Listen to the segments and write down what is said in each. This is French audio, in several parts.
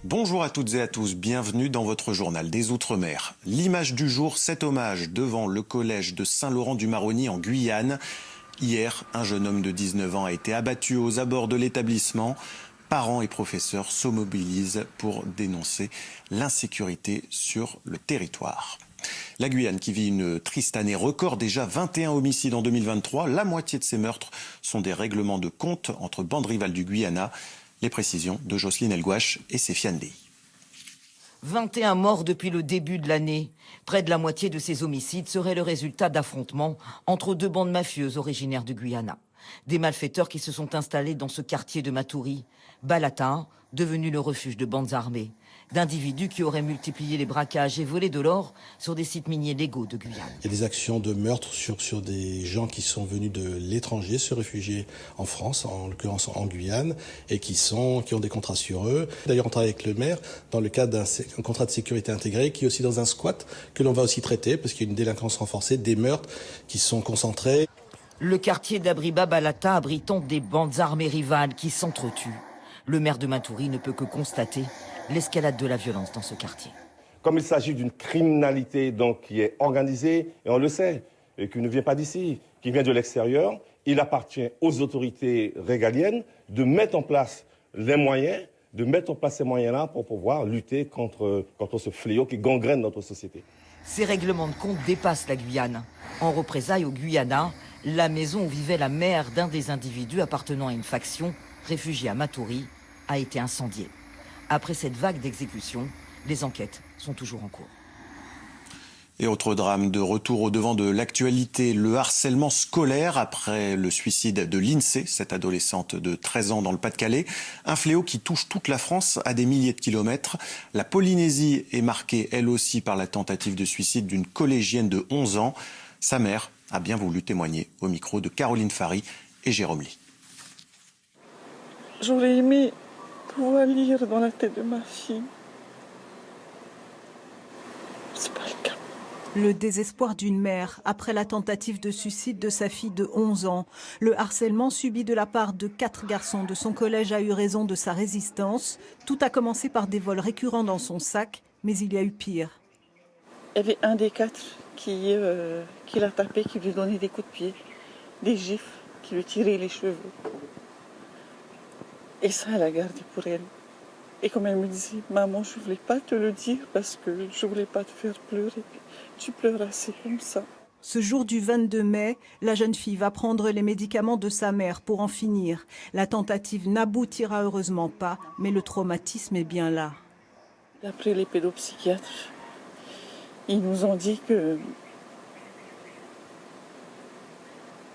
Bonjour à toutes et à tous, bienvenue dans votre journal des Outre-mer. L'image du jour, cet hommage devant le collège de Saint-Laurent-du-Maroni en Guyane. Hier, un jeune homme de 19 ans a été abattu aux abords de l'établissement. Parents et professeurs se mobilisent pour dénoncer l'insécurité sur le territoire. La Guyane qui vit une triste année record, déjà 21 homicides en 2023. La moitié de ces meurtres sont des règlements de compte entre bandes rivales du Guyana. Les précisions de Jocelyne Elgouache et Séfiane Dey. 21 morts depuis le début de l'année. Près de la moitié de ces homicides seraient le résultat d'affrontements entre deux bandes mafieuses originaires du Guyana. Des malfaiteurs qui se sont installés dans ce quartier de Maturi, Balata, devenu le refuge de bandes armées, d'individus qui auraient multiplié les braquages et volé de l'or sur des sites miniers légaux de Guyane. Il y a des actions de meurtre sur des gens qui sont venus de l'étranger, se réfugier en France, en l'occurrence en Guyane, et qui ont des contrats sur eux. D'ailleurs, on travaille avec le maire dans le cadre d'un contrat de sécurité intégré qui est aussi dans un squat que l'on va aussi traiter parce qu'il y a une délinquance renforcée, des meurtres qui sont concentrés. Le quartier d'Abriba Balata abritant des bandes armées rivales qui s'entretuent. Le maire de Maturi ne peut que constater l'escalade de la violence dans ce quartier. Comme il s'agit d'une criminalité donc, qui est organisée, et on le sait, et qui ne vient pas d'ici, qui vient de l'extérieur, il appartient aux autorités régaliennes de mettre en place les moyens, de mettre en place ces moyens-là pour pouvoir lutter contre ce fléau qui gangrène notre société. Ces règlements de compte dépassent la Guyane. En représailles au Guyana, la maison où vivait la mère d'un des individus appartenant à une faction, réfugiée à Maturi, a été incendiée. Après cette vague d'exécutions, les enquêtes sont toujours en cours. Et autre drame de retour au devant de l'actualité, le harcèlement scolaire après le suicide de Lindsay, cette adolescente de 13 ans dans le Pas-de-Calais. Un fléau qui touche toute la France à des milliers de kilomètres. La Polynésie est marquée elle aussi par la tentative de suicide d'une collégienne de 11 ans. Sa mère a bien voulu témoigner au micro de Caroline Fary et Jérôme Lee. J'aurais aimé pouvoir lire dans la tête de ma fille. C'est pas le cas. Le désespoir d'une mère après la tentative de suicide de sa fille de 11 ans. Le harcèlement subi de la part de 4 garçons de son collège a eu raison de sa résistance. Tout a commencé par des vols récurrents dans son sac, mais il y a eu pire. Il y avait un des 4 qui l'a tapé, qui lui donnait des coups de pied, des gifles, qui lui tirait les cheveux. Et ça, elle a gardé pour elle. Et comme elle me disait, maman, je ne voulais pas te le dire parce que je ne voulais pas te faire pleurer. Tu pleures assez comme ça. Ce jour du 22 mai, la jeune fille va prendre les médicaments de sa mère pour en finir. La tentative n'aboutira heureusement pas, mais le traumatisme est bien là. D'après les pédopsychiatres, ils nous ont dit que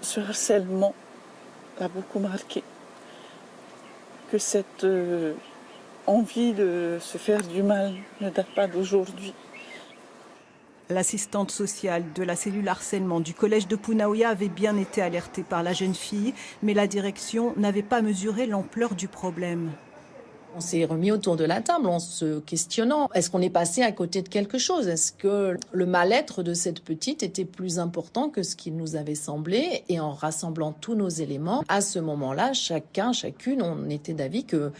ce harcèlement l'a beaucoup marqué. Que cette envie de se faire du mal ne date pas d'aujourd'hui. L'assistante sociale de la cellule harcèlement du collège de Punaouia avait bien été alertée par la jeune fille, mais la direction n'avait pas mesuré l'ampleur du problème. On s'est remis autour de la table en se questionnant. Est-ce qu'on est passé à côté de quelque chose? Est-ce que le mal-être de cette petite était plus important que ce qu'il nous avait semblé? Et en rassemblant tous nos éléments, à ce moment-là, chacune, on était d'avis que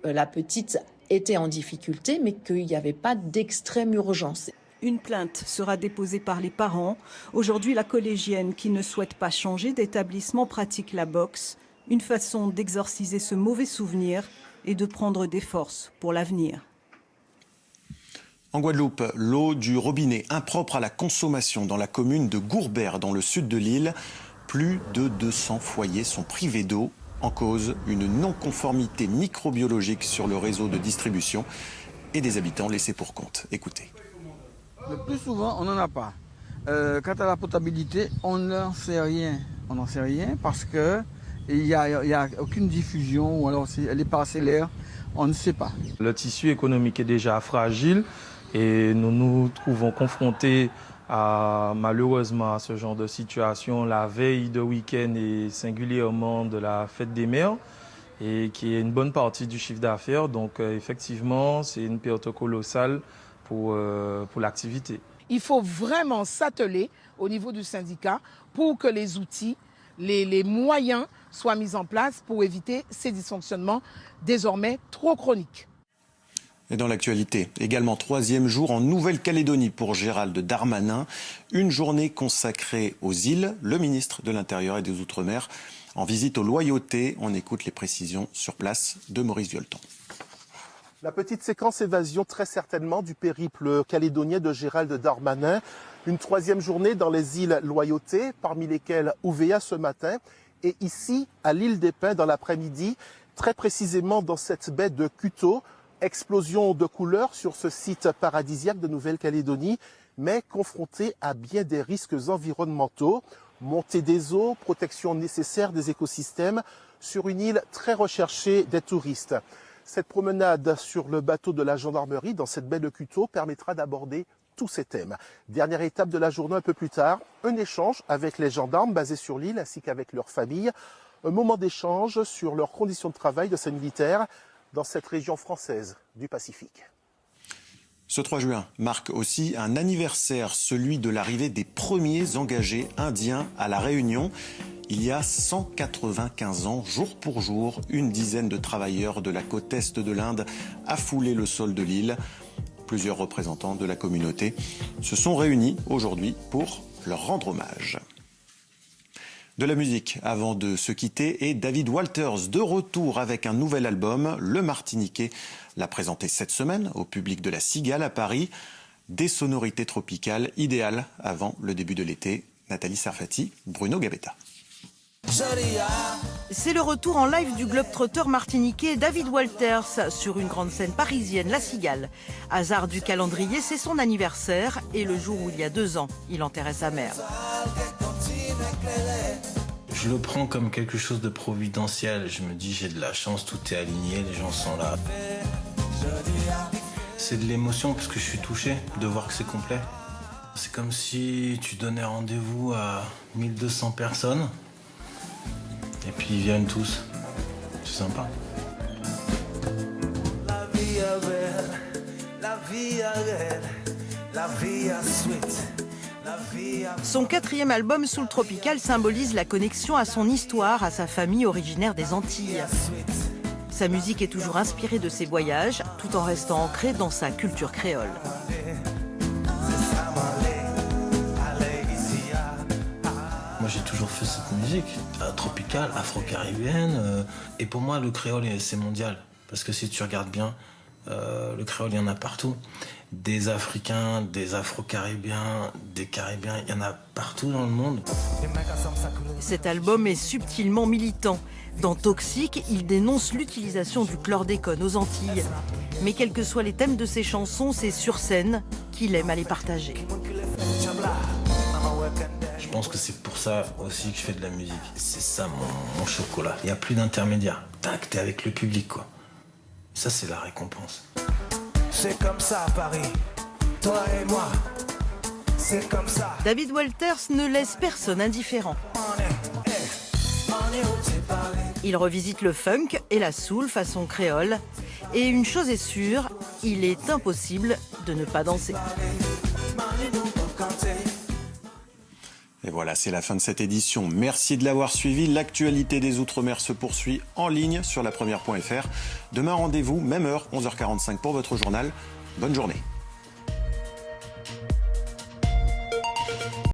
la petite était en difficulté, mais qu'il n'y avait pas d'extrême urgence. Une plainte sera déposée par les parents. Aujourd'hui, la collégienne qui ne souhaite pas changer d'établissement pratique la boxe, une façon d'exorciser ce mauvais souvenir et de prendre des forces pour l'avenir. En Guadeloupe, l'eau du robinet impropre à la consommation dans la commune de Gourbert, dans le sud de l'île. Plus de 200 foyers sont privés d'eau. En cause, une non-conformité microbiologique sur le réseau de distribution et des habitants laissés pour compte. Écoutez. Le plus souvent, on n'en a pas. Quant à la potabilité, on n'en sait rien. On n'en sait rien parce qu'il n'y a aucune diffusion ou alors elle est parcellaire, on ne sait pas. Le tissu économique est déjà fragile et nous nous trouvons confrontés malheureusement à ce genre de situation la veille de week-end et singulièrement de la fête des mères et qui est une bonne partie du chiffre d'affaires. Donc effectivement, c'est une perte colossale pour l'activité. Il faut vraiment s'atteler au niveau du syndicat pour que les outils, les moyens soient mis en place pour éviter ces dysfonctionnements désormais trop chroniques. Et dans l'actualité, également 3e jour en Nouvelle-Calédonie pour Gérald Darmanin. Une journée consacrée aux îles. Le ministre de l'Intérieur et des Outre-mer en visite aux Loyautés. On écoute les précisions sur place de Maurice Violton. La petite séquence évasion très certainement du périple calédonien de Gérald Darmanin. Une 3e journée dans les îles Loyautés, parmi lesquelles Ouvéa ce matin. Et ici, à l'île des Pins dans l'après-midi, très précisément dans cette baie de Cuto. Explosion de couleurs sur ce site paradisiaque de Nouvelle-Calédonie, mais confronté à bien des risques environnementaux. Montée des eaux, protection nécessaire des écosystèmes sur une île très recherchée des touristes. Cette promenade sur le bateau de la gendarmerie dans cette baie de Cuto permettra d'aborder tous ces thèmes. Dernière étape de la journée un peu plus tard, un échange avec les gendarmes basés sur l'île ainsi qu'avec leurs familles. Un moment d'échange sur leurs conditions de travail de ces militaires dans cette région française du Pacifique. Ce 3 juin marque aussi un anniversaire, celui de l'arrivée des premiers engagés indiens à La Réunion. Il y a 195 ans, jour pour jour, une dizaine de travailleurs de la côte est de l'Inde a foulé le sol de l'île. Plusieurs représentants de la communauté se sont réunis aujourd'hui pour leur rendre hommage. De la musique avant de se quitter et David Walters de retour avec un nouvel album. Le Martiniquais l'a présenté cette semaine au public de la Cigale à Paris. Des sonorités tropicales idéales avant le début de l'été. Nathalie Sarfati, Bruno Gabetta. C'est le retour en live du globe-trotteur martiniquais David Walters sur une grande scène parisienne, La Cigale. Hasard du calendrier, c'est son anniversaire et le jour où il y a 2 ans, il enterrait sa mère. Je le prends comme quelque chose de providentiel. Je me dis j'ai de la chance, tout est aligné, les gens sont là. C'est de l'émotion parce que je suis touché de voir que c'est complet. C'est comme si tu donnais rendez-vous à 1200 personnes et puis ils viennent tous. C'est sympa. La vie est belle, la vie est belle, la vie est sweet. Son 4e album Soul Tropical symbolise la connexion à son histoire, à sa famille originaire des Antilles. Sa musique est toujours inspirée de ses voyages, tout en restant ancrée dans sa culture créole. Moi j'ai toujours fait cette musique, tropicale, afro-caribéenne. Et pour moi le créole c'est mondial. Parce que si tu regardes bien, le créole il y en a partout. Des Africains, des Afro-Caribéens, des Caribéens, il y en a partout dans le monde. Cet album est subtilement militant. Dans Toxique, il dénonce l'utilisation du chlordécone aux Antilles. Mais quels que soient les thèmes de ses chansons, c'est sur scène qu'il aime à les partager. Je pense que c'est pour ça aussi que je fais de la musique. C'est ça mon chocolat. Il n'y a plus d'intermédiaire. Tac, t'es avec le public, quoi. Ça, c'est la récompense. C'est comme ça Paris, toi et moi, c'est comme ça. David Walters ne laisse personne indifférent. Il revisite le funk et la soul façon créole. Et une chose est sûre, il est impossible de ne pas danser. Et voilà, c'est la fin de cette édition. Merci de l'avoir suivi. L'actualité des Outre-mer se poursuit en ligne sur lapremière.fr. Demain, rendez-vous, même heure, 11h45 pour votre journal. Bonne journée.